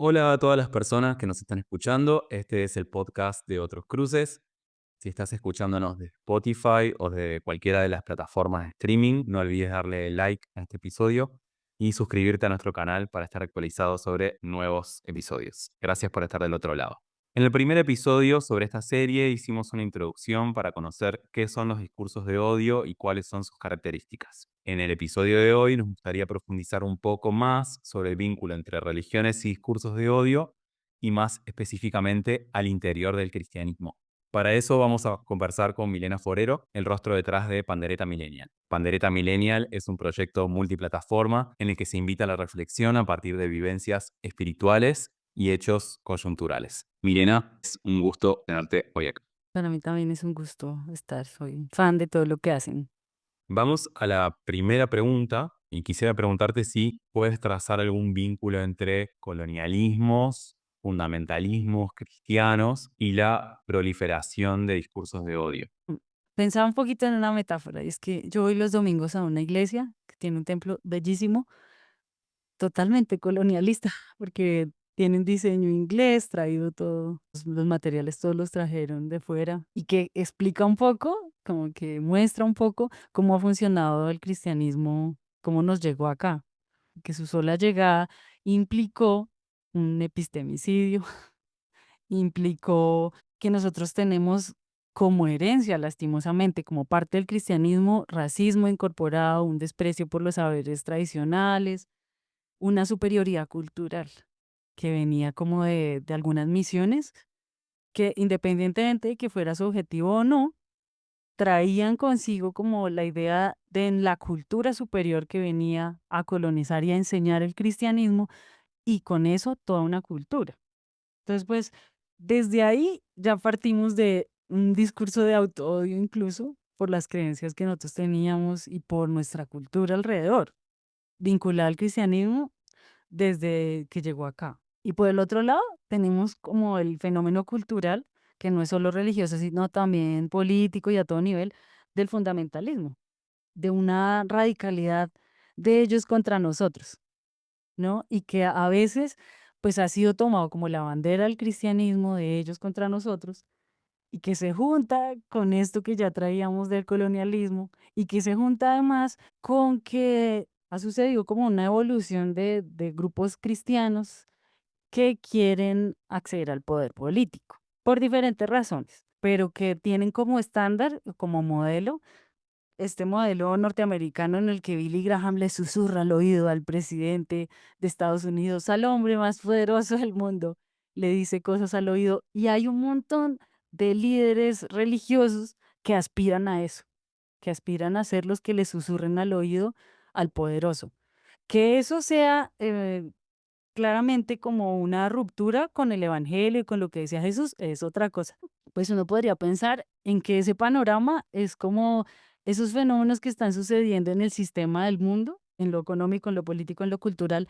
Hola a todas las personas que nos están escuchando. Este es el podcast de Otros Cruces. Si estás escuchándonos de Spotify o de cualquiera de las plataformas de streaming, no olvides darle like a este episodio y suscribirte a nuestro canal para estar actualizado sobre nuevos episodios. Gracias por estar del otro lado. En el primer episodio sobre esta serie hicimos una introducción para conocer qué son los discursos de odio y cuáles son sus características. En el episodio de hoy nos gustaría profundizar un poco más sobre el vínculo entre religiones y discursos de odio y más específicamente al interior del cristianismo. Para eso vamos a conversar con Milena Forero, el rostro detrás de Pandereta Millennial. Pandereta Millennial es un proyecto multiplataforma en el que se invita a la reflexión a partir de vivencias espirituales y hechos coyunturales. Milena, es un gusto tenerte hoy acá. Para mí también es un gusto estar, soy fan de todo lo que hacen. Vamos a la primera pregunta y quisiera preguntarte si puedes trazar algún vínculo entre colonialismos, fundamentalismos cristianos y la proliferación de discursos de odio. Mm, Pensaba un poquito en una metáfora, y es que yo voy los domingos a una iglesia que tiene un templo bellísimo, totalmente colonialista, porque tiene un diseño inglés, traído todo, los materiales todos los trajeron de fuera, y que explica un poco, como que muestra un poco cómo ha funcionado el cristianismo, cómo nos llegó acá, que su sola llegada implicó un epistemicidio, implicó que nosotros tenemos como herencia, lastimosamente, como parte del cristianismo, racismo incorporado, un desprecio por los saberes tradicionales, una superioridad cultural que venía como de algunas misiones que independientemente de que fuera su objetivo o no, traían consigo como la idea de en la cultura superior que venía a colonizar y a enseñar el cristianismo y con eso toda una cultura. Entonces, pues, desde ahí ya partimos de un discurso de autoodio incluso por las creencias que nosotros teníamos y por nuestra cultura alrededor, vinculada al cristianismo desde que llegó acá. Y por el otro lado, tenemos como el fenómeno cultural, que no es solo religioso, sino también político y a todo nivel, del fundamentalismo, de una radicalidad de ellos contra nosotros, ¿no? Y que a veces, pues, ha sido tomado como la bandera del cristianismo de ellos contra nosotros, y que se junta con esto que ya traíamos del colonialismo, y que se junta además con que ha sucedido como una evolución de grupos cristianos que quieren acceder al poder político, por diferentes razones, pero que tienen como estándar, como modelo, este modelo norteamericano en el que Billy Graham le susurra al oído al presidente de Estados Unidos, al hombre más poderoso del mundo, le dice cosas al oído y hay un montón de líderes religiosos que aspiran a eso, que aspiran a ser los que le susurren al oído al poderoso. Que eso sea claramente como una ruptura con el evangelio y con lo que decía Jesús es otra cosa. Pues uno podría pensar en que ese panorama es como esos fenómenos que están sucediendo en el sistema del mundo, en lo económico, en lo político, en lo cultural,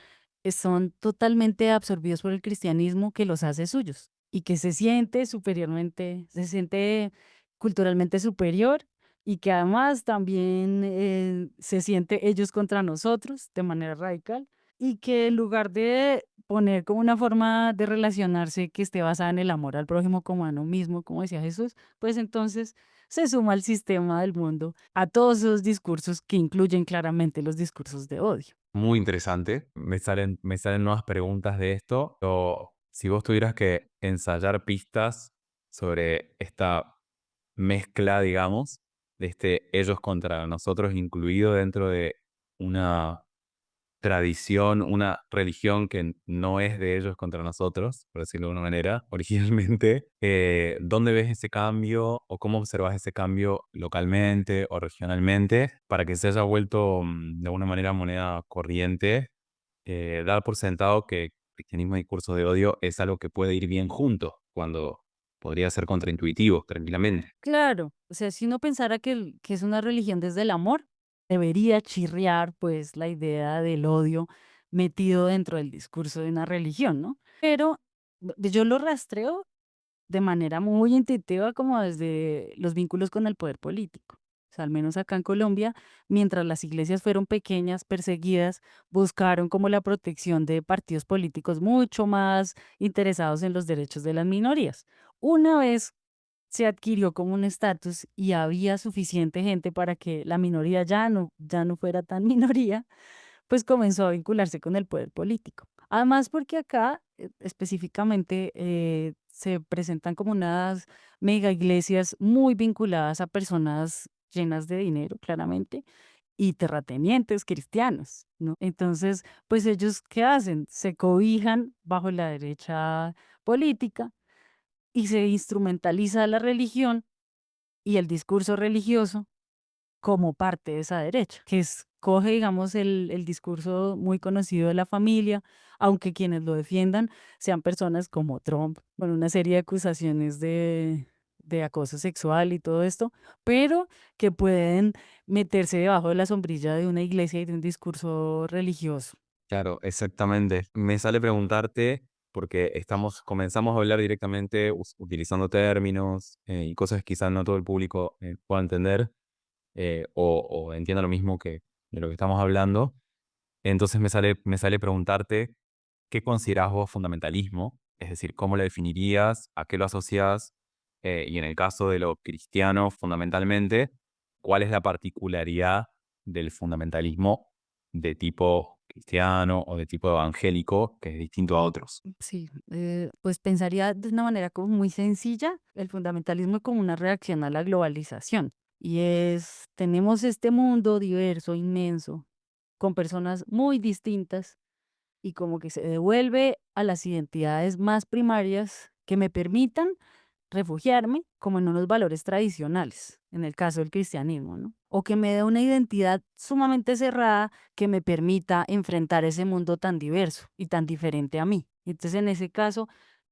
son totalmente absorbidos por el cristianismo que los hace suyos y que se siente superiormente, se siente culturalmente superior y que además también se siente ellos contra nosotros de manera radical y que en lugar de poner como una forma de relacionarse que esté basada en el amor al prójimo como a uno mismo, como decía Jesús, pues entonces se suma al sistema del mundo, a todos esos discursos que incluyen claramente los discursos de odio. Muy interesante. Me salen nuevas preguntas de esto. O si vos tuvieras que ensayar pistas sobre esta mezcla, digamos, de este ellos contra nosotros, incluido dentro de una tradición, una religión que no es de ellos contra nosotros, por decirlo de alguna manera, originalmente. ¿Dónde ves ese cambio o cómo observas ese cambio localmente o regionalmente para que se haya vuelto de alguna manera moneda corriente? Dar por sentado que cristianismo y discurso de odio es algo que puede ir bien juntos, cuando podría ser contraintuitivo, tranquilamente. Claro, o sea, si uno pensara que, que es una religión desde el amor, debería chirriar pues la idea del odio metido dentro del discurso de una religión, ¿no? Pero yo lo rastreo de manera muy intuitiva como desde los vínculos con el poder político. O sea, al menos acá en Colombia, mientras las iglesias fueron pequeñas, perseguidas, buscaron como la protección de partidos políticos mucho más interesados en los derechos de las minorías. Una vez se adquirió como un estatus y había suficiente gente para que la minoría ya no fuera tan minoría, pues comenzó a vincularse con el poder político. Además, porque acá específicamente se presentan como unas mega iglesias muy vinculadas a personas llenas de dinero, claramente, y terratenientes cristianos, ¿no? Entonces, pues ellos, ¿qué hacen? Se cobijan bajo la derecha política y se instrumentaliza la religión y el discurso religioso como parte de esa derecha, que escoge, digamos, el discurso muy conocido de la familia, aunque quienes lo defiendan sean personas como Trump, con una serie de acusaciones de acoso sexual y todo esto, pero que pueden meterse debajo de la sombrilla de una iglesia y de un discurso religioso. Claro, exactamente. Me sale preguntarte, porque comenzamos a hablar directamente utilizando términos y cosas que quizás no todo el público pueda entender o entienda lo mismo que de lo que estamos hablando. Entonces me sale preguntarte, ¿qué considerás vos fundamentalismo? Es decir, ¿cómo lo definirías? ¿A qué lo asocias? Y en el caso de lo cristiano, fundamentalmente, ¿cuál es la particularidad del fundamentalismo de tipo cristiano o de tipo evangélico que es distinto a otros? Sí, pues pensaría de una manera como muy sencilla el fundamentalismo como una reacción a la globalización. Y es, tenemos este mundo diverso, inmenso, con personas muy distintas y como que se devuelve a las identidades más primarias que me permitan refugiarme como en unos valores tradicionales, en el caso del cristianismo, ¿no? O que me dé una identidad sumamente cerrada que me permita enfrentar ese mundo tan diverso y tan diferente a mí. Entonces, en ese caso,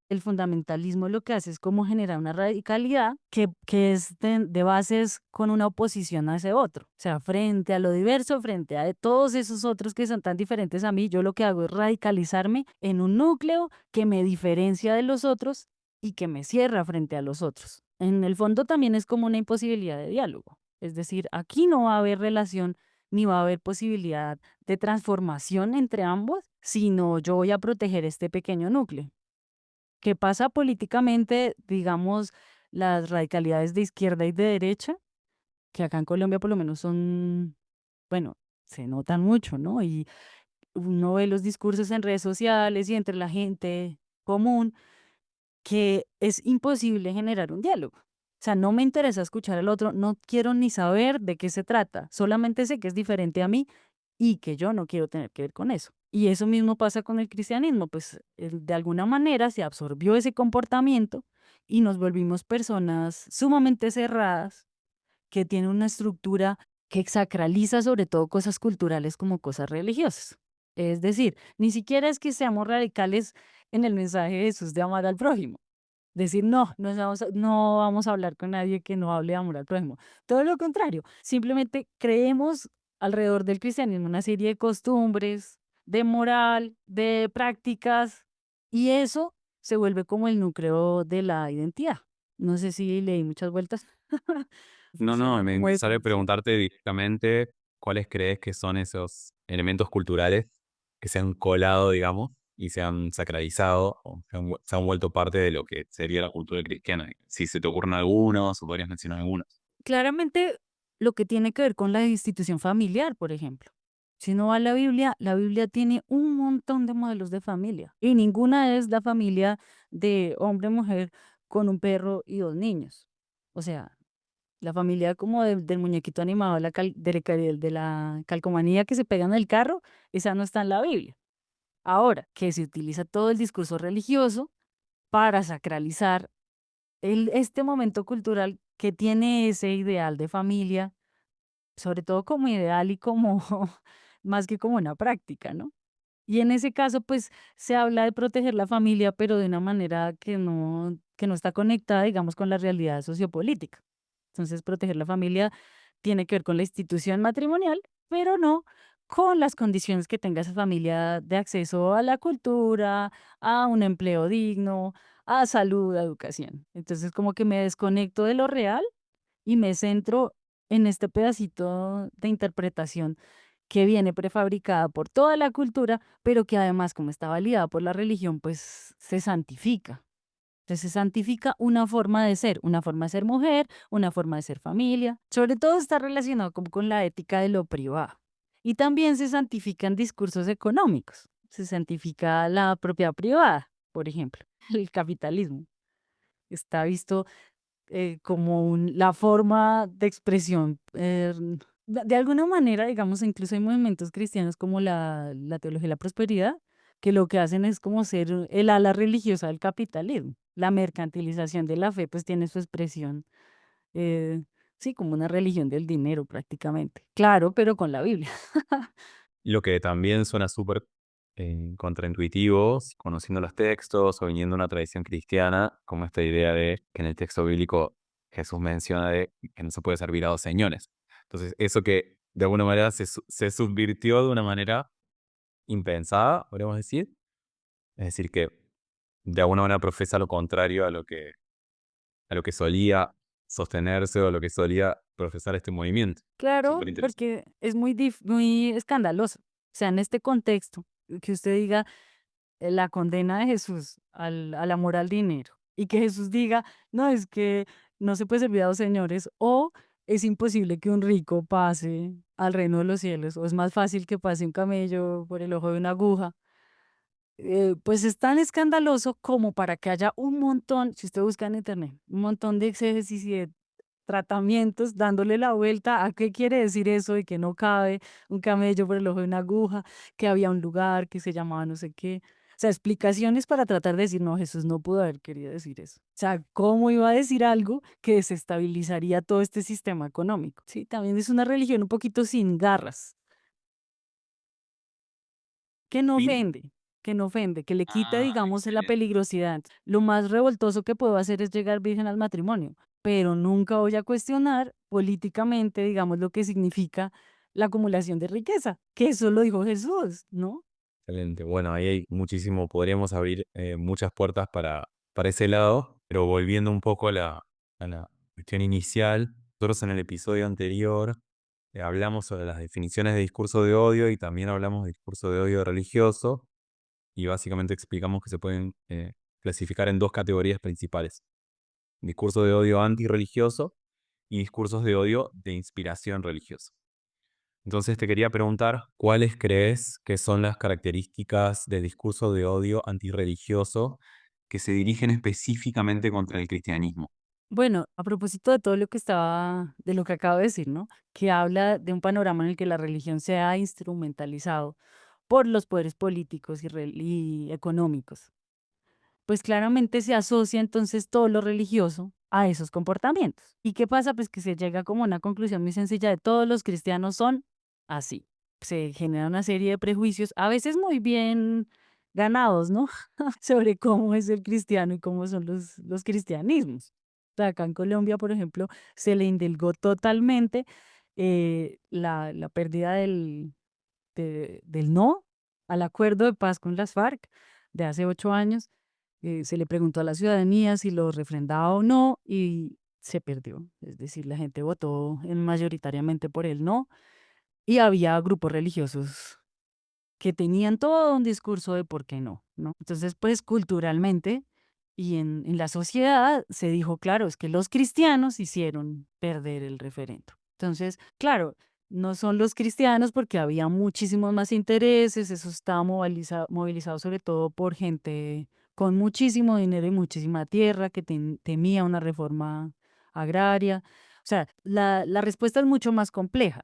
el fundamentalismo lo que hace es como generar una radicalidad que es de bases con una oposición a ese otro. O sea, frente a lo diverso, frente a todos esos otros que son tan diferentes a mí, yo lo que hago es radicalizarme en un núcleo que me diferencia de los otros y que me cierra frente a los otros. En el fondo también es como una imposibilidad de diálogo. Es decir, aquí no va a haber relación ni va a haber posibilidad de transformación entre ambos, sino yo voy a proteger este pequeño núcleo. ¿Qué pasa políticamente, digamos, las radicalidades de izquierda y de derecha? Que acá en Colombia por lo menos son, bueno, se notan mucho, ¿no? Y uno ve los discursos en redes sociales y entre la gente común que es imposible generar un diálogo. O sea, no me interesa escuchar al otro, no quiero ni saber de qué se trata, solamente sé que es diferente a mí y que yo no quiero tener que ver con eso. Y eso mismo pasa con el cristianismo, pues de alguna manera se absorbió ese comportamiento y nos volvimos personas sumamente cerradas que tienen una estructura que sacraliza sobre todo cosas culturales como cosas religiosas. Es decir, ni siquiera es que seamos radicales en el mensaje de Jesús de amar al prójimo. Decir, no, no vamos a hablar con nadie que no hable de amor al prójimo. Todo lo contrario, simplemente creemos alrededor del cristianismo una serie de costumbres, de moral, de prácticas, y eso se vuelve como el núcleo de la identidad. No sé si leí muchas vueltas. No, no, Sería me como eso. sale preguntarte directamente cuáles crees que son esos elementos culturales que se han colado, digamos, y se han sacralizado o se han vuelto parte de lo que sería la cultura cristiana. Si se te ocurren algunos o podrías mencionar algunos. Claramente, lo que tiene que ver con la institución familiar, por ejemplo. Si uno va a la Biblia tiene un montón de modelos de familia y ninguna es la familia de hombre-mujer con un perro y 2 niños. O sea, la familia como del muñequito animado, de la calcomanía que se pega en el carro, esa no está en la Biblia. Ahora, que se utiliza todo el discurso religioso para sacralizar este momento cultural que tiene ese ideal de familia, sobre todo como ideal y como más que como una práctica, ¿no? Y en ese caso, pues se habla de proteger la familia, pero de una manera que no está conectada, digamos, con la realidad sociopolítica. Entonces, proteger la familia tiene que ver con la institución matrimonial, pero no con las condiciones que tenga esa familia de acceso a la cultura, a un empleo digno, a salud, a educación. Entonces, como que me desconecto de lo real y me centro en este pedacito de interpretación que viene prefabricada por toda la cultura, pero que además, como está validada por la religión, pues se santifica. Entonces se santifica una forma de ser mujer, una forma de ser familia. Sobre todo está relacionado como con la ética de lo privado. Y también se santifican discursos económicos. Se santifica la propiedad privada, por ejemplo, el capitalismo. Está visto como la forma de expresión. De alguna manera, digamos, incluso hay movimientos cristianos como la teología de la prosperidad, que lo que hacen es como ser el ala religiosa del capitalismo. La mercantilización de la fe, pues tiene su expresión, eh, sí, como una religión del dinero prácticamente. Claro, pero con la Biblia. Lo que también suena súper contraintuitivo, conociendo los textos o viniendo de una tradición cristiana, como esta idea de que en el texto bíblico Jesús menciona de que no se puede servir a dos señores. Entonces, eso que de alguna manera se subvirtió de una manera impensada, podríamos decir. Es decir, que de alguna manera profesa lo contrario a lo que solía sostenerse o lo que solía profesar este movimiento. Claro, Súper interesante. porque es muy escandaloso. O sea, en este contexto, que usted diga la condena de Jesús al amor al dinero y que Jesús diga, no, es que no se puede servir a dos señores o es imposible que un rico pase al reino de los cielos o es más fácil que pase un camello por el ojo de una aguja. Pues es tan escandaloso como para que haya un montón, si usted busca en internet, un montón de exégesis y de tratamientos dándole la vuelta a qué quiere decir eso de que no cabe un camello por el ojo de una aguja, que había un lugar que se llamaba no sé qué. O sea, explicaciones para tratar de decir, no, Jesús no pudo haber querido decir eso. O sea, ¿cómo iba a decir algo que desestabilizaría todo este sistema económico? Sí, también es una religión un poquito sin garras, que no Fin. ofende, que no ofende, que le quita, Ah, digamos, la excelente. peligrosidad. Lo más revoltoso que puedo hacer es llegar virgen al matrimonio, pero nunca voy a cuestionar políticamente, digamos, lo que significa la acumulación de riqueza, que eso lo dijo Jesús, ¿no? Excelente. Bueno, ahí hay muchísimo, podríamos abrir muchas puertas para ese lado, pero volviendo un poco a la cuestión inicial, nosotros en el episodio anterior hablamos sobre las definiciones de discurso de odio y también hablamos de discurso de odio religioso y básicamente explicamos que se pueden clasificar en dos categorías principales: discurso de odio antirreligioso y discursos de odio de inspiración religiosa. Entonces te quería preguntar, ¿cuáles crees que son las características de discurso de odio antirreligioso que se dirigen específicamente contra el cristianismo? Bueno, a propósito de todo lo que estaba, de lo que acabo de decir, ¿no? Que habla de un panorama en el que la religión se ha instrumentalizado por los poderes políticos y económicos. Pues claramente se asocia entonces todo lo religioso a esos comportamientos. ¿Y qué pasa? Pues que se llega como a una conclusión muy sencilla de todos los cristianos son así. Se genera una serie de prejuicios, a veces muy bien ganados, ¿no? Sobre cómo es el cristiano y cómo son los cristianismos. O sea, acá en Colombia, por ejemplo, se le indilgó totalmente la pérdida del no al acuerdo de paz con las FARC de hace 8 años. Se le preguntó a la ciudadanía si lo refrendaba o no y se perdió. Es decir, la gente votó mayoritariamente por el no y había grupos religiosos que tenían todo un discurso de por qué no, ¿no? Entonces, pues culturalmente y en la sociedad se dijo, claro, es que los cristianos hicieron perder el referendo. Entonces, claro, no son los cristianos porque había muchísimos más intereses, eso estaba movilizado sobre todo por gente con muchísimo dinero y muchísima tierra que temía una reforma agraria. O sea, la respuesta es mucho más compleja.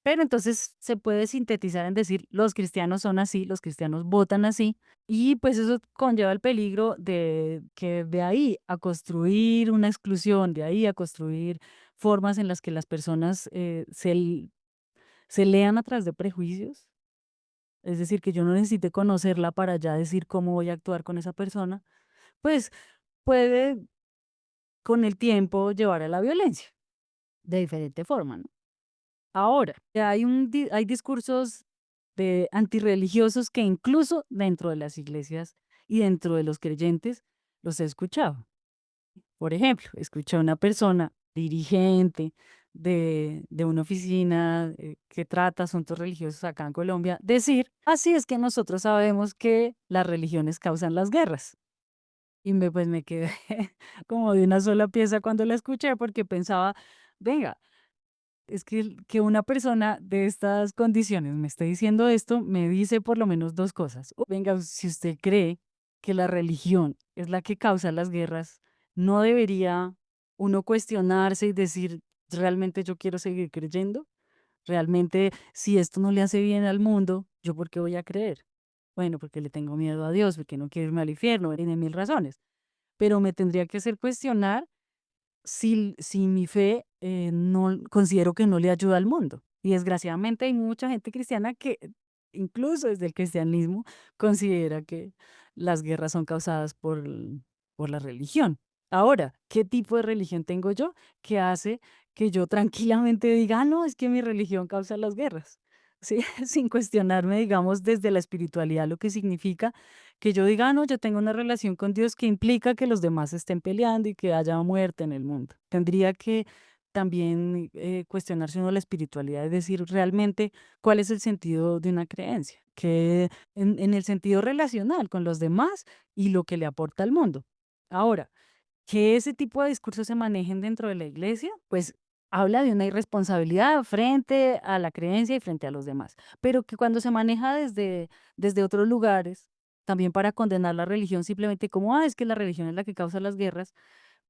Pero entonces se puede sintetizar en decir, los cristianos son así, los cristianos votan así, y pues eso conlleva el peligro de que de ahí a construir una exclusión, de ahí a construir formas en las que las personas se lean a través de prejuicios, es decir, que yo no necesite conocerla para ya decir cómo voy a actuar con esa persona, pues puede con el tiempo llevar a la violencia de diferente forma, ¿no? Ahora, hay discursos de antirreligiosos que incluso dentro de las iglesias y dentro de los creyentes los he escuchado. Por ejemplo, escuché a una persona dirigente de una oficina que trata asuntos religiosos acá en Colombia, decir, así es que nosotros sabemos que las religiones causan las guerras. Y pues me quedé como de una sola pieza cuando la escuché porque pensaba, venga, es que, que una persona de estas condiciones me esté diciendo esto, me dice por lo menos dos cosas. Venga, si usted cree que la religión es la que causa las guerras, ¿no debería uno cuestionarse y decir, realmente yo quiero seguir creyendo? Realmente, si esto no le hace bien al mundo, ¿yo por qué voy a creer? Bueno, porque le tengo miedo a Dios, porque no quiero irme al infierno, tiene mil razones. Pero me tendría que hacer cuestionar si mi fe, no considero que no le ayuda al mundo. Y desgraciadamente hay mucha gente cristiana que, incluso desde el cristianismo, considera que las guerras son causadas por la religión. Ahora, ¿qué tipo de religión tengo yo que hace que yo tranquilamente diga: "Ah, no, es que mi religión causa las guerras"? Sí, sin cuestionarme, digamos, desde la espiritualidad, lo que significa que yo diga: "Ah, no, yo tengo una relación con Dios que implica que los demás estén peleando y que haya muerte en el mundo". Tendría que también, cuestionarse uno la espiritualidad, es decir, realmente, ¿cuál es el sentido de una creencia? Que en el sentido relacional con los demás y lo que le aporta al mundo. Ahora, que ese tipo de discursos se manejen dentro de la iglesia, pues habla de una irresponsabilidad frente a la creencia y frente a los demás. Pero que cuando se maneja desde otros lugares, también para condenar la religión simplemente como, ah, es que la religión es la que causa las guerras,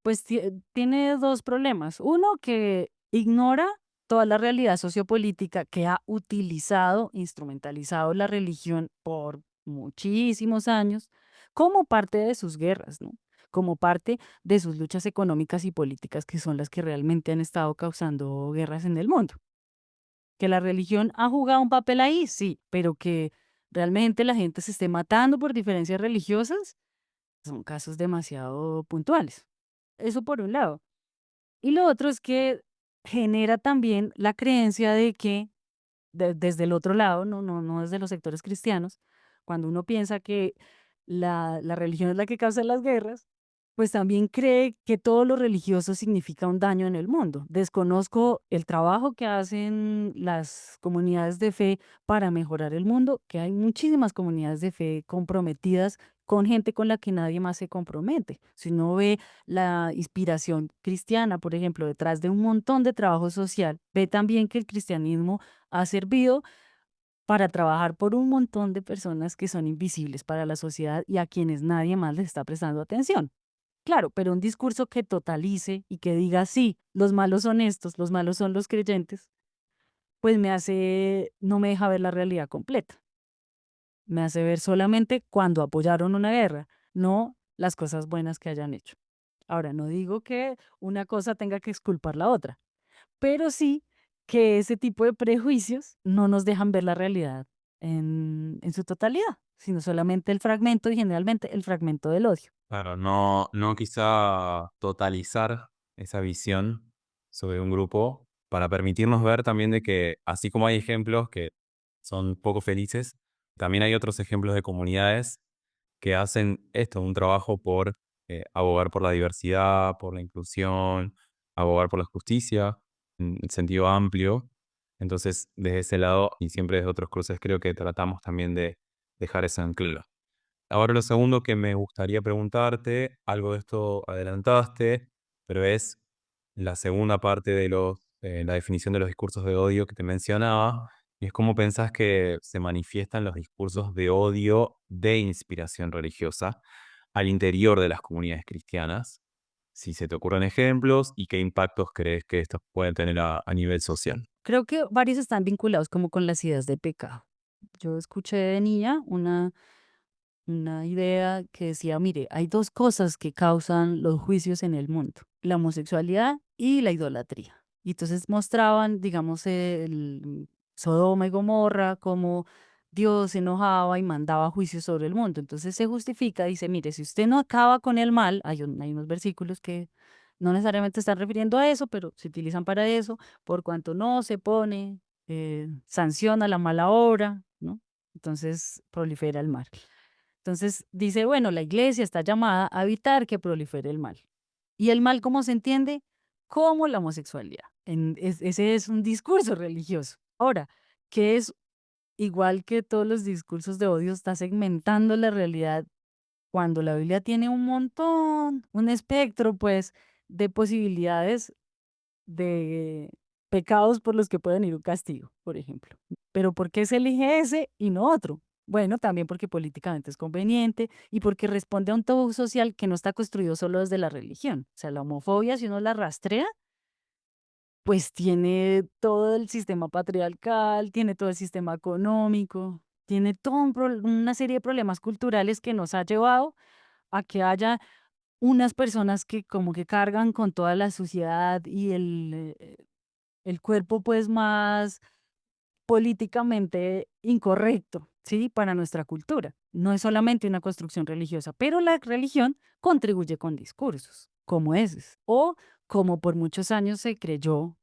pues tiene dos problemas. Uno, que ignora toda la realidad sociopolítica que ha utilizado, instrumentalizado la religión por muchísimos años como parte de sus guerras, ¿no? Como parte de sus luchas económicas y políticas, que son las que realmente han estado causando guerras en el mundo. Que la religión ha jugado un papel ahí, sí, pero que realmente la gente se esté matando por diferencias religiosas, son casos demasiado puntuales. Eso por un lado. Y lo otro es que genera también la creencia de que desde el otro lado, no desde los sectores cristianos, cuando uno piensa que la religión es la que causa las guerras, pues también cree que todo lo religioso significa un daño en el mundo. Desconozco el trabajo que hacen las comunidades de fe para mejorar el mundo, que hay muchísimas comunidades de fe comprometidas con gente con la que nadie más se compromete. Si uno ve la inspiración cristiana, por ejemplo, detrás de un montón de trabajo social, ve también que el cristianismo ha servido para trabajar por un montón de personas que son invisibles para la sociedad y a quienes nadie más les está prestando atención. Claro, pero un discurso que totalice y que diga, sí, los malos son estos, los malos son los creyentes, pues no me deja ver la realidad completa. Me hace ver solamente cuando apoyaron una guerra, no las cosas buenas que hayan hecho. Ahora, no digo que una cosa tenga que exculpar la otra, pero sí que ese tipo de prejuicios no nos dejan ver la realidad en su totalidad, sino solamente el fragmento y generalmente el fragmento del odio. Claro, no quizá totalizar esa visión sobre un grupo para permitirnos ver también de que, así como hay ejemplos que son poco felices, también hay otros ejemplos de comunidades que hacen esto, un trabajo por abogar por la diversidad, por la inclusión, abogar por la justicia, en sentido amplio. Entonces, desde ese lado, y siempre desde otros cruces, creo que tratamos también de dejar eso en claro. Ahora lo segundo que me gustaría preguntarte, algo de esto adelantaste, pero es la segunda parte de la definición de los discursos de odio que te mencionaba, y es cómo pensás que se manifiestan los discursos de odio de inspiración religiosa al interior de las comunidades cristianas, si se te ocurren ejemplos y qué impactos crees que estos pueden tener a nivel social. Creo que varios están vinculados como con las ideas de pecado. Yo escuché de niña una idea que decía, mire, hay dos cosas que causan los juicios en el mundo, la homosexualidad y la idolatría. Y entonces mostraban, digamos, el Sodoma y Gomorra, como Dios se enojaba y mandaba juicios sobre el mundo. Entonces se justifica, dice, mire, si usted no acaba con el mal, hay unos versículos que no necesariamente están refiriendo a eso, pero se utilizan para eso, por cuanto no se pone, sanciona la mala obra, ¿no? Entonces prolifera el mal. Entonces dice, bueno, la iglesia está llamada a evitar que prolifere el mal. ¿Y el mal cómo se entiende? Como la homosexualidad. Ese es un discurso religioso. Ahora, ¿qué es igual que todos los discursos de odio? Está segmentando la realidad cuando la Biblia tiene un montón, un espectro, pues, de posibilidades de pecados por los que puede venir un castigo, por ejemplo. Pero ¿por qué se elige ese y no otro? Bueno, también porque políticamente es conveniente y porque responde a un tabú social que no está construido solo desde la religión. O sea, la homofobia, si uno la rastrea, pues tiene todo el sistema patriarcal, tiene todo el sistema económico, tiene toda una serie de problemas culturales que nos ha llevado a que haya unas personas que como que cargan con toda la suciedad y el cuerpo pues más políticamente incorrecto, ¿sí? Para nuestra cultura. No es solamente una construcción religiosa, pero la religión contribuye con discursos como esos. O como por muchos años se creyó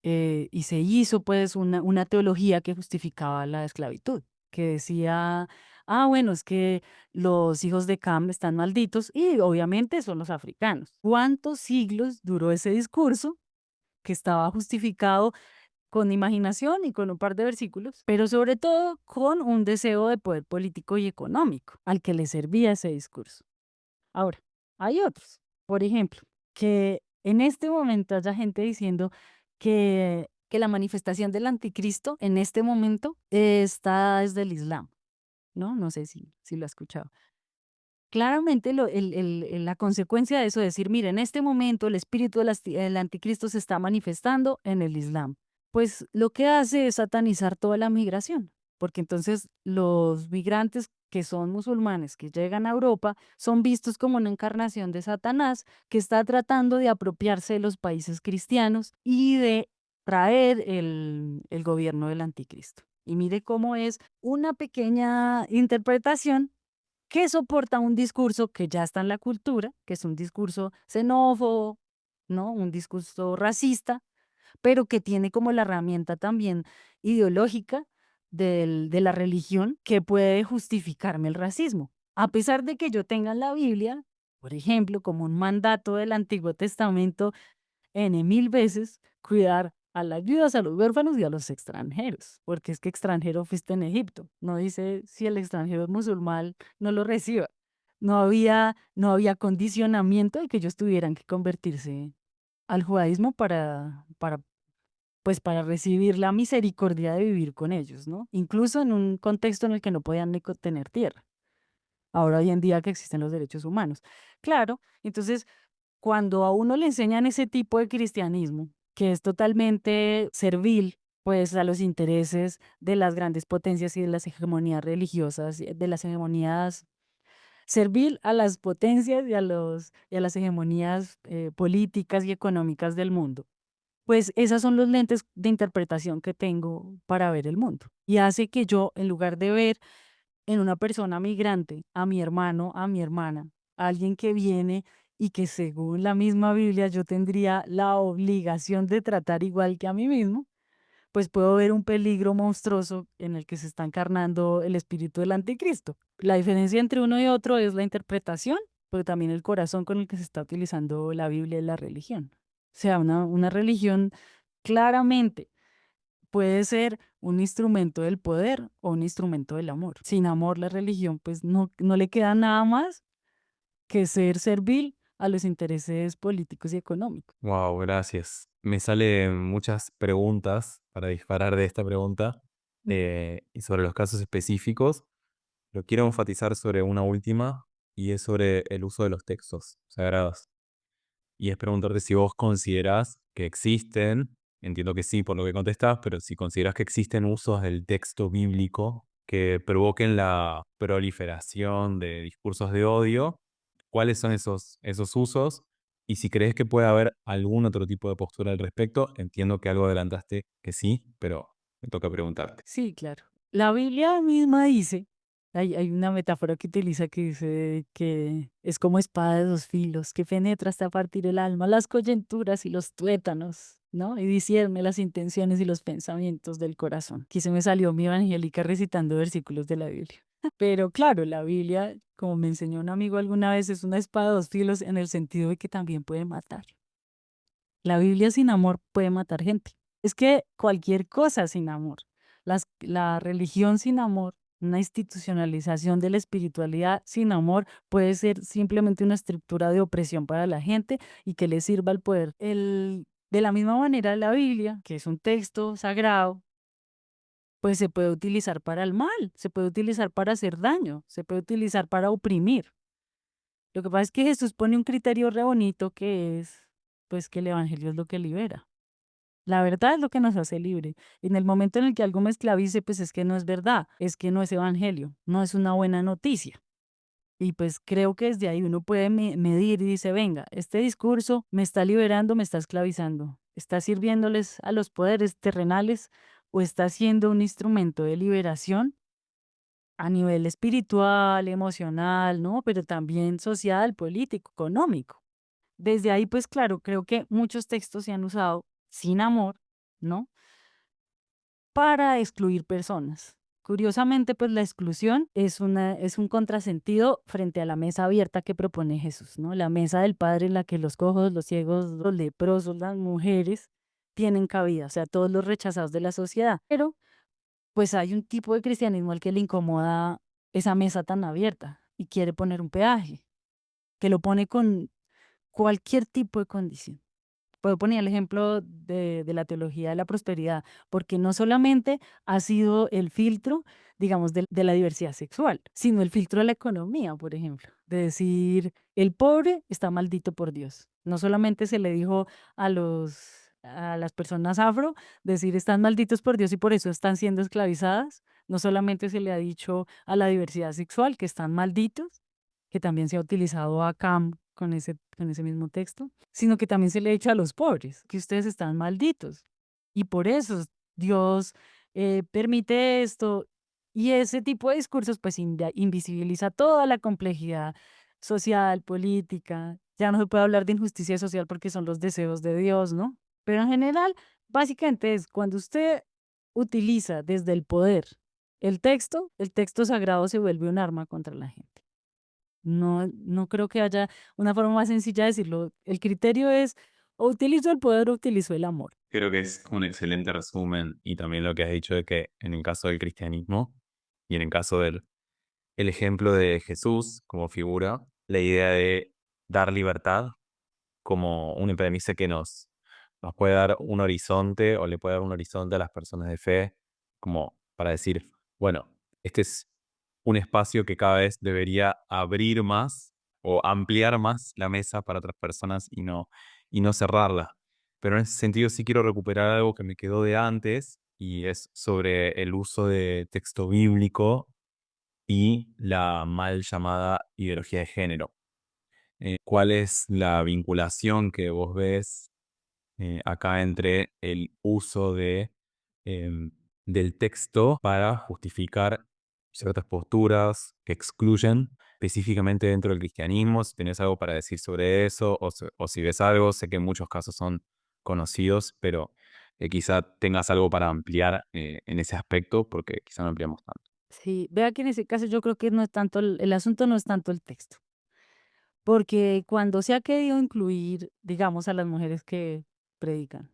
y se hizo pues una teología que justificaba la esclavitud, que decía, ah, bueno, es que los hijos de Cam están malditos y obviamente son los africanos. ¿Cuántos siglos duró ese discurso que estaba justificado con imaginación y con un par de versículos, pero sobre todo con un deseo de poder político y económico al que le servía ese discurso? Ahora, hay otros, por ejemplo, que en este momento haya gente diciendo que la manifestación del anticristo en este momento está desde el Islam, ¿no? No sé si lo ha escuchado. Claramente la consecuencia de eso es decir, mire, en este momento el espíritu del anticristo se está manifestando en el Islam. Pues lo que hace es satanizar toda la migración, porque entonces los migrantes que son musulmanes, que llegan a Europa, son vistos como una encarnación de Satanás que está tratando de apropiarse de los países cristianos y de traer el gobierno del anticristo. Y mire cómo es una pequeña interpretación que soporta un discurso que ya está en la cultura, que es un discurso xenófobo, ¿no? Un discurso racista, pero que tiene como la herramienta también ideológica de la religión que puede justificarme el racismo. A pesar de que yo tenga en la Biblia, por ejemplo, como un mandato del Antiguo Testamento, N mil veces cuidar a las viudas, a los huérfanos y a los extranjeros, porque es que extranjero fuiste en Egipto. No dice si el extranjero es musulmán, no lo reciba. No había condicionamiento de que ellos tuvieran que convertirse al judaísmo pues para recibir la misericordia de vivir con ellos, ¿no? Incluso en un contexto en el que no podían ni tener tierra. Ahora hoy en día que existen los derechos humanos. Claro, entonces cuando a uno le enseñan ese tipo de cristianismo, que es totalmente servil, pues a los intereses de las grandes potencias y de las hegemonías religiosas, de las hegemonías, servil a las potencias y a las hegemonías políticas y económicas del mundo. Pues esas son los lentes de interpretación que tengo para ver el mundo. Y hace que yo, en lugar de ver en una persona migrante, a mi hermano, a mi hermana, alguien que viene y que según la misma Biblia yo tendría la obligación de tratar igual que a mí mismo, pues puedo ver un peligro monstruoso en el que se está encarnando el espíritu del anticristo. La diferencia entre uno y otro es la interpretación, pero también el corazón con el que se está utilizando la Biblia y la religión. O sea, una religión claramente puede ser un instrumento del poder o un instrumento del amor. Sin amor, la religión, pues no le queda nada más que ser servil a los intereses políticos y económicos. Wow, gracias. Me salen muchas preguntas para disparar de esta pregunta y sobre los casos específicos. Pero quiero enfatizar sobre una última y es sobre el uso de los textos sagrados. Y es preguntarte si vos considerás que existen, entiendo que sí por lo que contestás, pero si considerás que existen usos del texto bíblico que provoquen la proliferación de discursos de odio, ¿cuáles son esos usos? Y si crees que puede haber algún otro tipo de postura al respecto, entiendo que algo adelantaste que sí, pero me toca preguntarte. Sí, claro. La Biblia misma dice, hay una metáfora que utiliza que dice que es como espada de dos filos, que penetra hasta partir el alma, las coyunturas y los tuétanos, ¿no? Y discierne las intenciones y los pensamientos del corazón. Aquí se me salió mi evangélica recitando versículos de la Biblia. Pero claro, la Biblia, como me enseñó un amigo alguna vez, es una espada de dos filos en el sentido de que también puede matar. La Biblia sin amor puede matar gente. Es que cualquier cosa sin amor, la religión sin amor, una institucionalización de la espiritualidad sin amor puede ser simplemente una estructura de opresión para la gente y que le sirva al poder. De la misma manera, la Biblia, que es un texto sagrado, pues se puede utilizar para el mal, se puede utilizar para hacer daño, se puede utilizar para oprimir. Lo que pasa es que Jesús pone un criterio re bonito que es, pues, que el evangelio es lo que libera. La verdad es lo que nos hace libre. En el momento en el que algo me esclavice, pues es que no es verdad, es que no es evangelio, no es una buena noticia. Y pues creo que desde ahí uno puede medir y dice, venga, este discurso me está liberando, me está esclavizando, está sirviéndoles a los poderes terrenales o está siendo un instrumento de liberación a nivel espiritual, emocional, ¿no? Pero también social, político, económico. Desde ahí, pues claro, creo que muchos textos se han usado sin amor, ¿no? Para excluir personas. Curiosamente, pues la exclusión es un contrasentido frente a la mesa abierta que propone Jesús, ¿no? La mesa del Padre en la que los cojos, los ciegos, los leprosos, las mujeres tienen cabida, o sea, todos los rechazados de la sociedad. Pero pues hay un tipo de cristianismo al que le incomoda esa mesa tan abierta y quiere poner un peaje, que lo pone con cualquier tipo de condición. Puedo poner el ejemplo de la teología de la prosperidad, porque no solamente ha sido el filtro, digamos, de la diversidad sexual, sino el filtro de la economía, por ejemplo, de decir, el pobre está maldito por Dios. No solamente se le dijo a las personas afro, decir, están malditos por Dios y por eso están siendo esclavizadas. No solamente se le ha dicho a la diversidad sexual que están malditos, que también se ha utilizado acá con ese mismo texto, sino que también se le ha dicho a los pobres que ustedes están malditos. Y por eso Dios permite esto. Y ese tipo de discursos pues invisibiliza toda la complejidad social, política. Ya no se puede hablar de injusticia social porque son los deseos de Dios, ¿no? Pero en general, básicamente es cuando usted utiliza desde el poder el texto sagrado se vuelve un arma contra la gente. No creo que haya una forma más sencilla de decirlo. El criterio es, o utilizo el poder o utilizo el amor. Creo que es un excelente resumen y también lo que has dicho de que en el caso del cristianismo y en el caso del el ejemplo de Jesús como figura, la idea de dar libertad como una premisa que nos puede dar un horizonte o le puede dar un horizonte a las personas de fe, como para decir, bueno, este es un espacio que cada vez debería abrir más o ampliar más la mesa para otras personas y no cerrarla. Pero en ese sentido sí quiero recuperar algo que me quedó de antes y es sobre el uso de texto bíblico y la mal llamada ideología de género. ¿Cuál es la vinculación que vos ves acá entre el uso em, del texto para justificar ciertas posturas que excluyen específicamente dentro del cristianismo? Si tenés algo para decir sobre eso o si ves algo, sé que en muchos casos son conocidos, pero quizá tengas algo para ampliar en ese aspecto porque quizá no ampliamos tanto. Sí, vea que en ese caso yo creo que no es tanto, el asunto no es tanto el texto, porque cuando se ha querido incluir, digamos, a las mujeres que predican,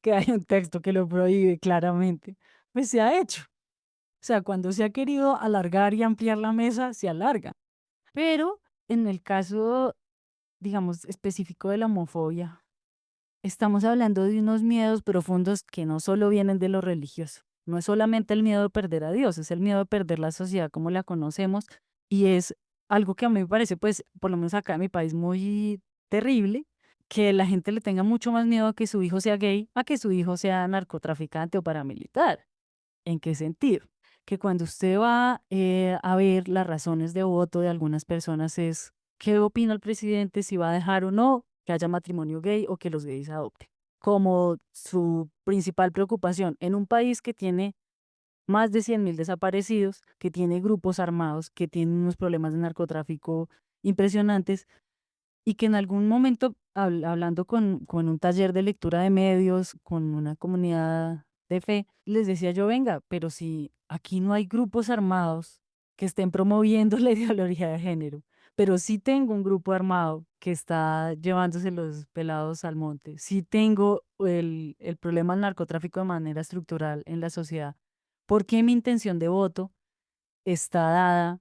que hay un texto que lo prohíbe claramente, pues se ha hecho. O sea, cuando se ha querido alargar y ampliar la mesa, se alarga. Pero en el caso, digamos, específico de la homofobia, estamos hablando de unos miedos profundos que no solo vienen de lo religioso. No es solamente el miedo de perder a Dios, es el miedo de perder la sociedad como la conocemos y es algo que a mí me parece, pues, por lo menos acá en mi país, muy terrible, que la gente le tenga mucho más miedo a que su hijo sea gay, a que su hijo sea narcotraficante o paramilitar. ¿En qué sentido? Que cuando usted va a ver las razones de voto de algunas personas es qué opina el presidente si va a dejar o no que haya matrimonio gay o que los gays adopten. Como su principal preocupación en un país que tiene más de 100.000 desaparecidos, que tiene grupos armados, que tiene unos problemas de narcotráfico impresionantes, y que en algún momento, hablando con un taller de lectura de medios, con una comunidad de fe, les decía yo, venga, pero si aquí no hay grupos armados que estén promoviendo la ideología de género, pero sí tengo un grupo armado que está llevándose los pelados al monte. Sí tengo el problema del narcotráfico de manera estructural en la sociedad. ¿Por qué mi intención de voto está dada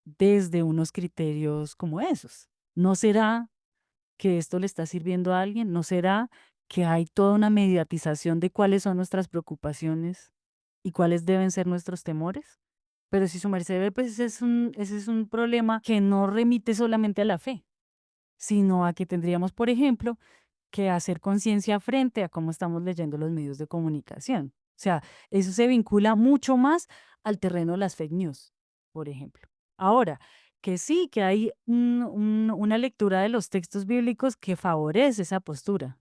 desde unos criterios como esos? ¿No será que esto le está sirviendo a alguien? ¿No será que hay toda una mediatización de cuáles son nuestras preocupaciones y cuáles deben ser nuestros temores? Pero si su merced ve, pues ese es un problema que no remite solamente a la fe, sino a que tendríamos, por ejemplo, que hacer conciencia frente a cómo estamos leyendo los medios de comunicación. O sea, eso se vincula mucho más al terreno de las fake news, por ejemplo. Ahora, que sí, que hay una lectura de los textos bíblicos que favorece esa postura,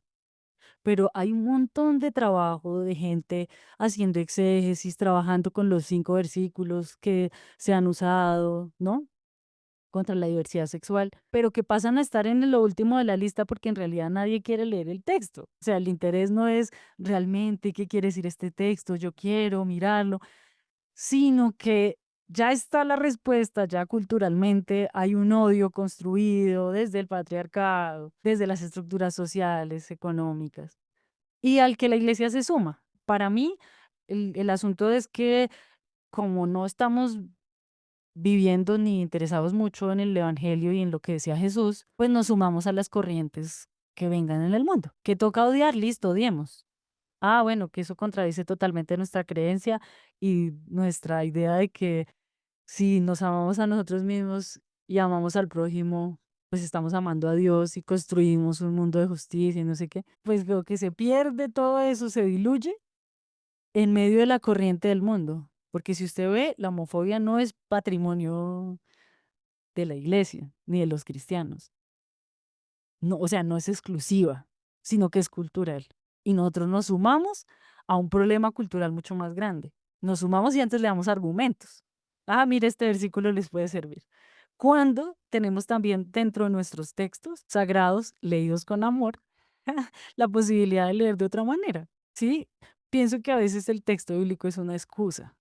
pero hay un montón de trabajo de gente haciendo exégesis, trabajando con los 5 versículos que se han usado, ¿no? Contra la diversidad sexual, pero que pasan a estar en lo último de la lista porque en realidad nadie quiere leer el texto. O sea, el interés no es realmente qué quiere decir este texto, yo quiero mirarlo, sino que ya está la respuesta, ya culturalmente hay un odio construido desde el patriarcado, desde las estructuras sociales, económicas, y al que la iglesia se suma. Para mí, el asunto es que como no estamos viviendo ni interesados mucho en el evangelio y en lo que decía Jesús, pues nos sumamos a las corrientes que vengan en el mundo. ¿Que toca odiar? Listo, odiemos. Ah, bueno, que eso contradice totalmente nuestra creencia y nuestra idea de que si nos amamos a nosotros mismos y amamos al prójimo, pues estamos amando a Dios y construimos un mundo de justicia y no sé qué. Pues veo que se pierde todo eso, se diluye en medio de la corriente del mundo. Porque si usted ve, la homofobia no es patrimonio de la iglesia ni de los cristianos. No, o sea, no es exclusiva, sino que es cultural. Y nosotros nos sumamos a un problema cultural mucho más grande. Nos sumamos y antes le damos argumentos. Ah, mire, este versículo les puede servir. Cuando tenemos también dentro de nuestros textos sagrados, leídos con amor, la posibilidad de leer de otra manera. Sí, pienso que a veces el texto bíblico es una excusa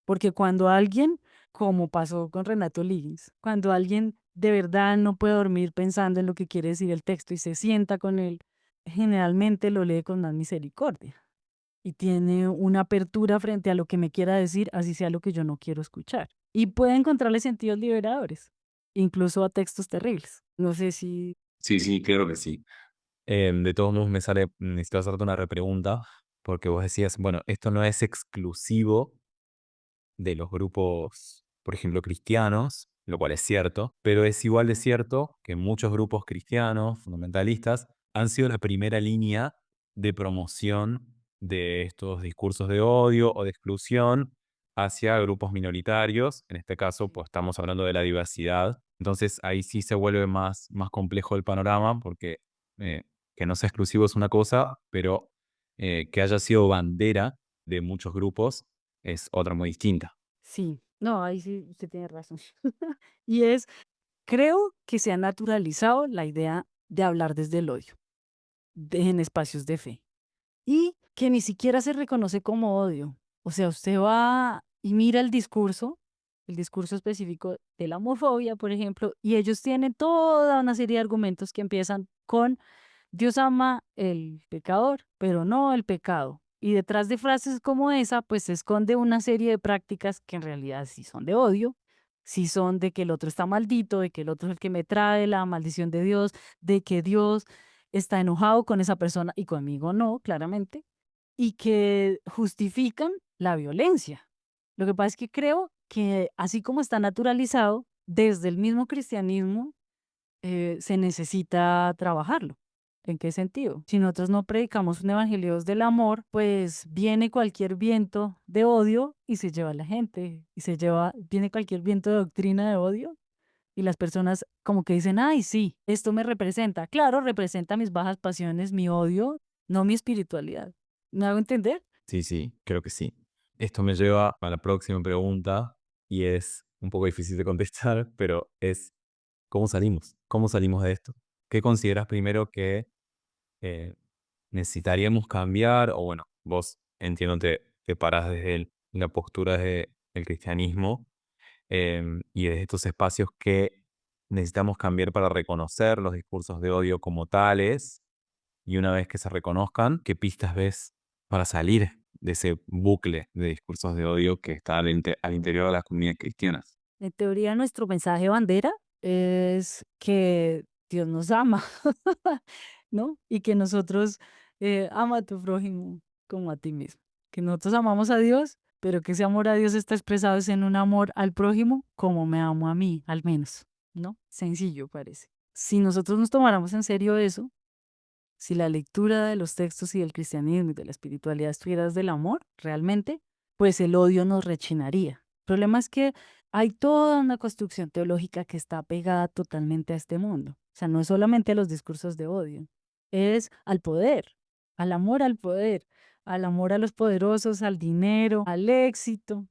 porque cuando alguien, como pasó con Renato Liggins, cuando alguien de verdad no puede dormir pensando en lo que quiere decir el texto y se sienta con él, generalmente lo lee con más misericordia y tiene una apertura frente a lo que me quiera decir, así sea lo que yo no quiero escuchar. Y puede encontrarle sentidos liberadores, incluso a textos terribles. No sé si Sí, sí, creo que sí. De todos modos, necesito hacerte una repregunta, porque vos decías, bueno, esto no es exclusivo de los grupos, por ejemplo, cristianos, lo cual es cierto, pero es igual de cierto que muchos grupos cristianos, fundamentalistas, han sido la primera línea de promoción de estos discursos de odio o de exclusión hacia grupos minoritarios. En este caso, pues estamos hablando de la diversidad. Entonces ahí sí se vuelve más complejo el panorama porque eh, que no sea exclusivo es una cosa, pero que haya sido bandera de muchos grupos es otra muy distinta. sí, no, ahí sí usted tiene razón. Y es, creo que se ha naturalizado la idea de hablar desde el odio en espacios de fe. Y que ni siquiera se reconoce como odio. O sea, usted va y mira el discurso específico de la homofobia, por ejemplo, y ellos tienen toda una serie de argumentos que empiezan con Dios ama el pecador, pero no el pecado. Y detrás de frases como esa, pues se esconde una serie de prácticas que en realidad sí son de odio, sí son de que el otro está maldito, de que el otro es el que me trae la maldición de Dios, de que Dios está enojado con esa persona y conmigo no, claramente, y que justifican la violencia. Lo que pasa es que creo que así como está naturalizado, desde el mismo cristianismo se necesita trabajarlo. ¿En qué sentido? Si nosotros no predicamos un evangelio del amor, pues viene cualquier viento de odio y se lleva a la gente, y viene cualquier viento de doctrina de odio y las personas como que dicen, ay, sí, esto me representa. Claro, representa mis bajas pasiones, mi odio, no mi espiritualidad. ¿Me hago entender? Sí, sí, creo que sí. Esto me lleva a la próxima pregunta y es un poco difícil de contestar, pero es ¿cómo salimos? ¿Cómo salimos de esto? ¿Qué consideras primero que eh, necesitaríamos cambiar? O bueno, vos entiendo te parás desde la postura del cristianismo y desde estos espacios, necesitamos cambiar para reconocer los discursos de odio como tales, y una vez que se reconozcan, ¿qué pistas ves para salir de ese bucle de discursos de odio que está al interior de las comunidades cristianas? En teoría, nuestro mensaje bandera es que Dios nos ama, ¿no? Y que nosotros ama a tu prójimo como a ti mismo. Que nosotros amamos a Dios, pero que ese amor a Dios está expresado es en un amor al prójimo como me amo a mí, al menos, ¿no? Sencillo parece. Si nosotros nos tomáramos en serio eso, si la lectura de los textos y del cristianismo y de la espiritualidad estuvieras del amor, realmente, pues el odio nos rechinaría. El problema es que hay toda una construcción teológica que está pegada totalmente a este mundo. O sea, no es solamente a los discursos de odio, es al poder, al poder, al amor a los poderosos, al dinero, al éxito.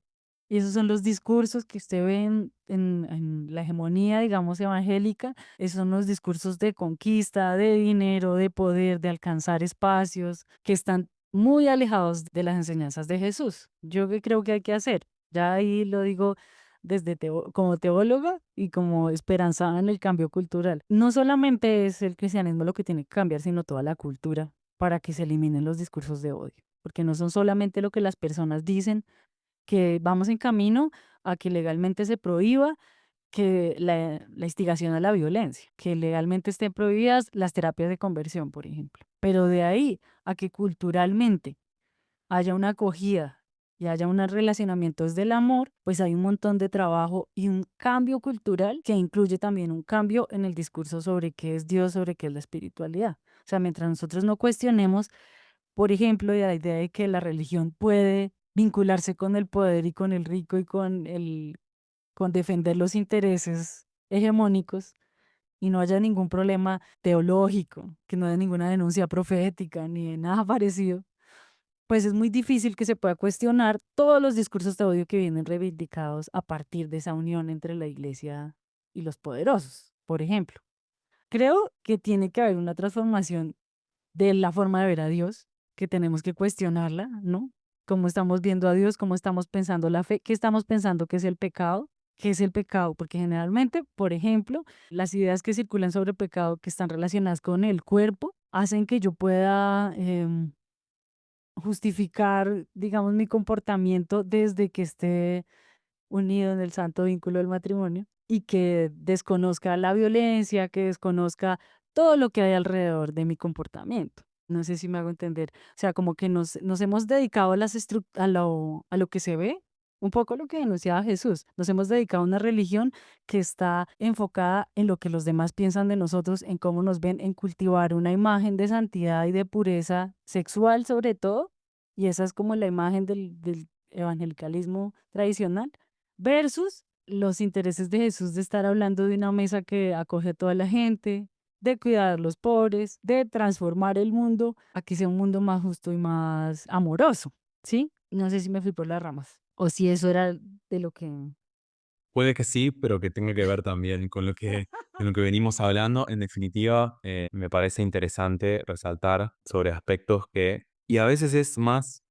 Y esos son los discursos que usted ve en la hegemonía, digamos, evangélica. Esos son los discursos de conquista, de dinero, de poder, de alcanzar espacios, que están muy alejados de las enseñanzas de Jesús. ¿Yo qué creo que hay que hacer? Ya ahí lo digo desde como teóloga y como esperanzada en el cambio cultural. No solamente es el cristianismo lo que tiene que cambiar, sino toda la cultura para que se eliminen los discursos de odio, porque no son solamente lo que las personas dicen, que vamos en camino a que legalmente se prohíba que la instigación a la violencia, que legalmente estén prohibidas las terapias de conversión, por ejemplo. Pero de ahí a que culturalmente haya una acogida y haya unos relacionamientos del amor, pues hay un montón de trabajo y un cambio cultural que incluye también un cambio en el discurso sobre qué es Dios, sobre qué es la espiritualidad. O sea, mientras nosotros no cuestionemos, por ejemplo, la idea de que la religión puede vincularse con el poder y con el rico y con defender los intereses hegemónicos y no haya ningún problema teológico, que no haya ninguna denuncia profética ni de nada parecido, pues es muy difícil que se pueda cuestionar todos los discursos de odio que vienen reivindicados a partir de esa unión entre la iglesia y los poderosos, por ejemplo. Creo que tiene que haber una transformación de la forma de ver a Dios, que tenemos que cuestionarla, ¿no? Cómo estamos viendo a Dios, cómo estamos pensando la fe, qué estamos pensando que es el pecado, qué es el pecado, porque generalmente, por ejemplo, las ideas que circulan sobre pecado que están relacionadas con el cuerpo hacen que yo pueda justificar, digamos, mi comportamiento desde que esté unido en el santo vínculo del matrimonio y que desconozca la violencia, que desconozca todo lo que hay alrededor de mi comportamiento. No sé si me hago entender. O sea, como que nos hemos dedicado a, a lo que se ve, un poco lo que denunciaba Jesús. Nos hemos dedicado a una religión que está enfocada en lo que los demás piensan de nosotros, en cómo nos ven, en cultivar una imagen de santidad y de pureza sexual sobre todo. Y esa es como la imagen del evangelicalismo tradicional versus los intereses de Jesús de estar hablando de una mesa que acoge a toda la gente, de cuidar a los pobres, de transformar el mundo a que sea un mundo más justo y más amoroso, ¿sí? No sé si me fui por las ramas o si eso era de lo que... Puede que sí, pero que tenga que ver también con lo que venimos hablando. En definitiva, me parece interesante resaltar sobre aspectos y a veces es más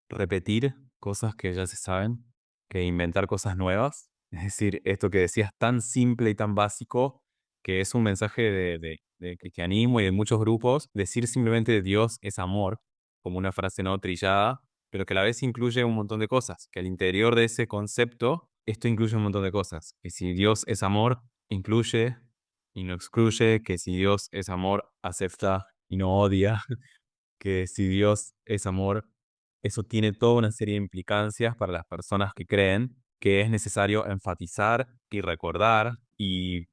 repetir cosas que ya se saben que inventar cosas nuevas. Es decir, esto que decías tan simple y tan básico, que es un mensaje de cristianismo y de muchos grupos, decir simplemente Dios es amor, como una frase no trillada, pero que a la vez incluye un montón de cosas, que al interior de ese concepto, esto incluye un montón de cosas, que si Dios es amor, incluye y no excluye, que si Dios es amor, acepta y no odia, que si Dios es amor, eso tiene toda una serie de implicancias para las personas que creen que es necesario enfatizar y recordar y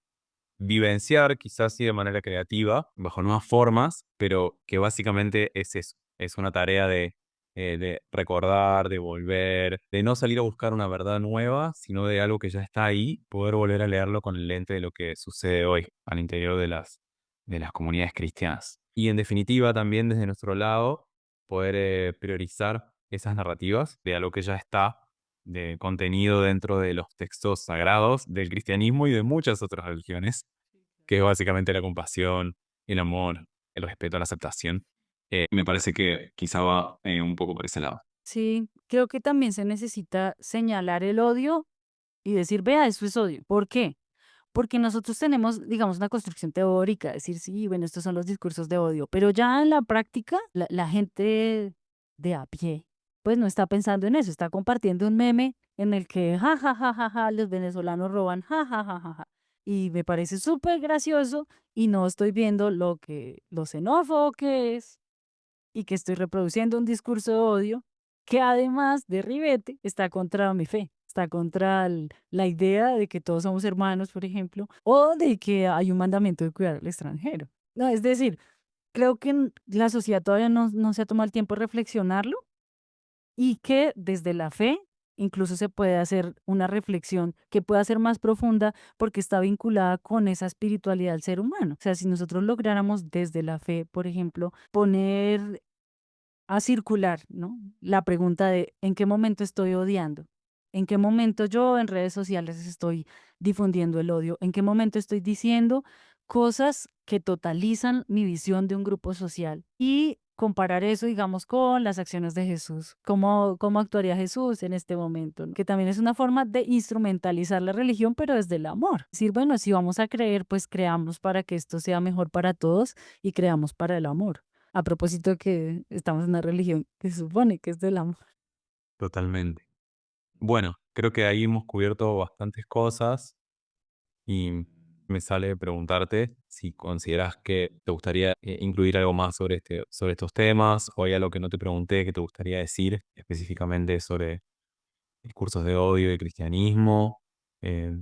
vivenciar, quizás sí de manera creativa, bajo nuevas formas, pero que básicamente es eso, es una tarea de recordar, de volver, de no salir a buscar una verdad nueva, sino de algo que ya está ahí, poder volver a leerlo con el lente de lo que sucede hoy al interior de las comunidades cristianas. Y en definitiva, también desde nuestro lado, poder priorizar esas narrativas de algo que ya está de contenido dentro de los textos sagrados del cristianismo y de muchas otras religiones, que es básicamente la compasión, el amor, el respeto, la aceptación. Me parece que quizá va un poco por ese lado. Sí, creo que también se necesita señalar el odio y decir, vea, eso es odio. ¿Por qué? porque nosotros tenemos, digamos, una construcción teórica, decir, sí, bueno, estos son los discursos de odio, pero ya en la práctica, la gente de a pie, pues no está pensando en eso, está compartiendo un meme en el que, ja, ja, ja, ja, ja, los venezolanos roban, ja, ja, ja, ja, ja. Y me parece súper gracioso y no estoy viendo lo xenófobo que es y que estoy reproduciendo un discurso de odio que además de ribete está contra mi fe, está contra la idea de que todos somos hermanos, por ejemplo, o de que hay un mandamiento de cuidar al extranjero. No, es decir, creo que la sociedad todavía no se ha tomado el tiempo de reflexionarlo y que desde la fe incluso se puede hacer una reflexión que pueda ser más profunda porque está vinculada con esa espiritualidad del ser humano. O sea, si nosotros lográramos desde la fe, por ejemplo, poner a circular, ¿no? La pregunta de ¿en qué momento estoy odiando? ¿En qué momento yo en redes sociales estoy difundiendo el odio? ¿En qué momento estoy diciendo cosas que totalizan mi visión de un grupo social? Y comparar eso, digamos, con las acciones de Jesús. ¿Cómo actuaría Jesús en este momento? Que también es una forma de instrumentalizar la religión, pero desde el amor. Decir, bueno, si vamos a creer, pues creamos para que esto sea mejor para todos y creamos para el amor. A propósito que estamos en una religión que se supone que es del amor. Totalmente. Bueno, creo que ahí hemos cubierto bastantes cosas y me sale preguntarte si consideras que te gustaría incluir algo más sobre estos temas o hay algo que no te pregunté que te gustaría decir específicamente sobre discursos de odio y cristianismo, eh,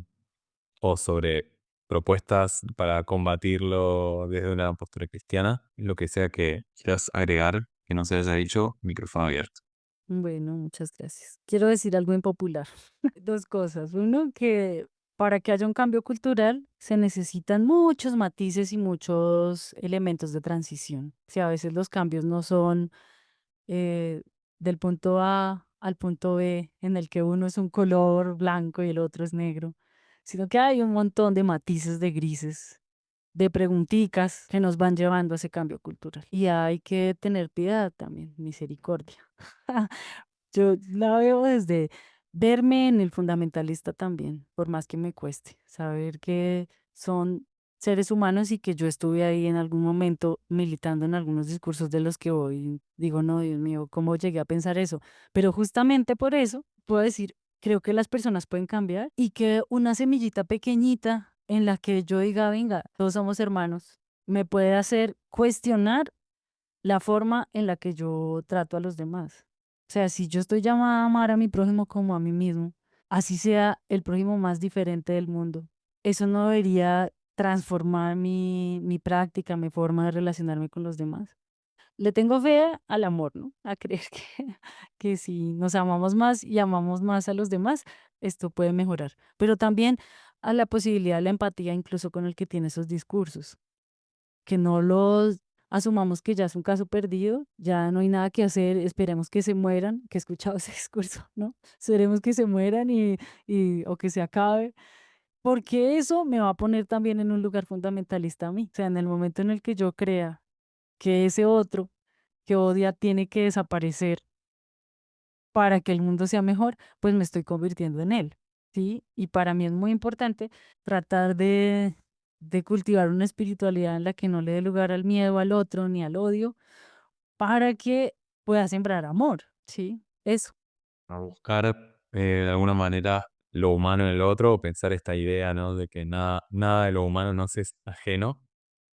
o sobre propuestas para combatirlo desde una postura cristiana, lo que sea que quieras agregar que no se haya dicho, micrófono abierto. Bueno, muchas gracias. Quiero decir algo impopular. 2 cosas. Uno, que para que haya un cambio cultural se necesitan muchos matices y muchos elementos de transición. Si a veces los cambios no son eh, del punto A al punto B, en el que uno es un color blanco y el otro es negro, sino que hay un montón de matices de grises, de pregunticas que nos van llevando a ese cambio cultural. Y hay que tener piedad también, misericordia. Yo la veo desde verme en el fundamentalista también, por más que me cueste, saber que son seres humanos y que yo estuve ahí en algún momento militando en algunos discursos de los que hoy digo, no, Dios mío, ¿cómo llegué a pensar eso? Pero justamente por eso puedo decir, creo que las personas pueden cambiar y que una semillita pequeñita en la que yo diga, venga, todos somos hermanos, me puede hacer cuestionar la forma en la que yo trato a los demás. O sea, si yo estoy llamada a amar a mi prójimo como a mí mismo, así sea el prójimo más diferente del mundo, eso no debería transformar mi práctica, mi forma de relacionarme con los demás. Le tengo fe al amor, ¿no? A creer que si nos amamos más y amamos más a los demás, esto puede mejorar. Pero también a la posibilidad de la empatía incluso con el que tiene esos discursos, que no los asumamos que ya es un caso perdido, ya no hay nada que hacer, esperemos que se mueran, que he escuchado ese discurso, ¿no? Esperemos que se mueran o que se acabe, porque eso me va a poner también en un lugar fundamentalista a mí. O sea, en el momento en el que yo crea que ese otro que odia tiene que desaparecer para que el mundo sea mejor, pues me estoy convirtiendo en él, ¿sí? Y para mí es muy importante tratar de cultivar una espiritualidad en la que no le dé lugar al miedo al otro ni al odio, para que pueda sembrar amor, ¿sí? Eso. A buscar de alguna manera lo humano en el otro, o pensar esta idea, ¿no? De que nada de lo humano nos es ajeno,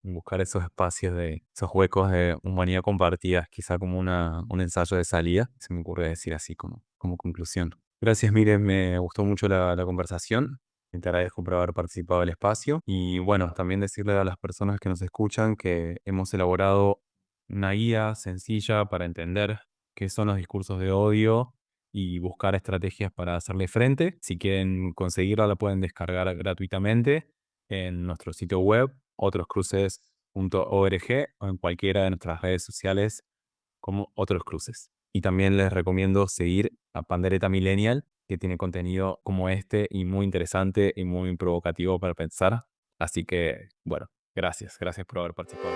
y buscar esos espacios esos huecos de humanidad compartida, quizá como un ensayo de salida, se me ocurre decir así como conclusión. Gracias, Miren, me gustó mucho la conversación. Te agradezco por haber participado del espacio. Y bueno, también decirle a las personas que nos escuchan que hemos elaborado una guía sencilla para entender qué son los discursos de odio y buscar estrategias para hacerle frente. Si quieren conseguirla, la pueden descargar gratuitamente en nuestro sitio web, otroscruces.org, o en cualquiera de nuestras redes sociales como Otros Cruces. Y también les recomiendo seguir a Pandereta Millennial, que tiene contenido como este y muy interesante y muy provocativo para pensar. Así que, bueno, gracias por haber participado.